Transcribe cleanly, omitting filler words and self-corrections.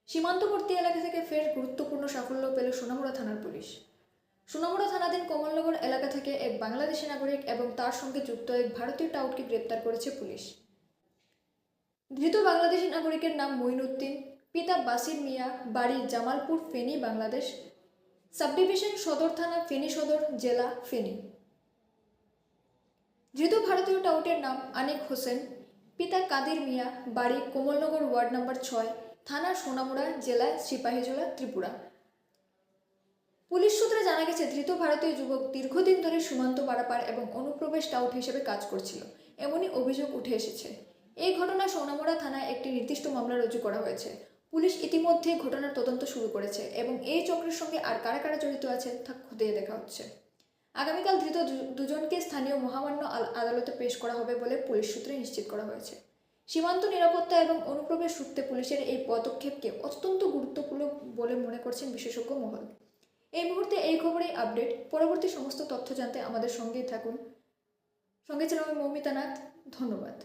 সীমান্তবর্তী এলাকা থেকে ফের গুরুত্বপূর্ণ সাফল্য পেল সোনামুড়া থানার পুলিশ। সোনামুড়া থানাধীন কমলনগর এলাকা থেকে এক বাংলাদেশি নাগরিক এবং তার সঙ্গে যুক্ত এক ভারতীয় টাউটকে গ্রেপ্তার করেছে পুলিশ। ধৃত বাংলাদেশি নাগরিকের নাম মঈনুদ্দিন, পিতা বাসির মিয়া, বাড়ি জামালপুর, ফেনী, বাংলাদেশ। সাবডিভিশন সদর থানা, ফেনী সদর, জেলা ফেনী। ধৃত ভারতীয় টাউটের নাম আনিক হোসেন, পিতা কাদির মিয়া, বাড়ি কমলনগর, ওয়ার্ড নম্বর 6, থানা সোনামুড়া, জেলা সিপাহীজলা, ত্রিপুরা। পুলিশ সূত্রে জানা গেছে, ধৃত ভারতীয় যুবক দীর্ঘদিন ধরে সীমান্ত পারাপার এবং অনুপ্রবেশ টাউট হিসেবে কাজ করছিল, এমনই অভিযোগ উঠে এসেছে। এই ঘটনায় সোনামুড়া থানায় একটি নির্দিষ্ট মামলা রুজু করা হয়েছে। পুলিশ ইতিমধ্যে ঘটনার তদন্ত শুরু করেছে এবং এই চক্রের সঙ্গে আর কারা কারা জড়িত আছে তা খতিয়ে দেখা হচ্ছে। আগামীকাল ধৃত দুজনকে স্থানীয় মহামান্য আদালতে পেশ করা হবে বলে পুলিশ সূত্রে নিশ্চিত করা হয়েছে। সীমান্ত নিরাপত্তা এবং অনুপ্রবেশ রুখতে পুলিশের এই পদক্ষেপকে অত্যন্ত গুরুত্বপূর্ণ বলে মনে করছেন বিশেষজ্ঞ মহল। এই মুহূর্তে এই খবরেই আপডেট। পরবর্তী সমস্ত তথ্য জানতে আমাদের সঙ্গেই থাকুন। সঙ্গে ছিলাম আমি মৌমিতা নাথ। ধন্যবাদ।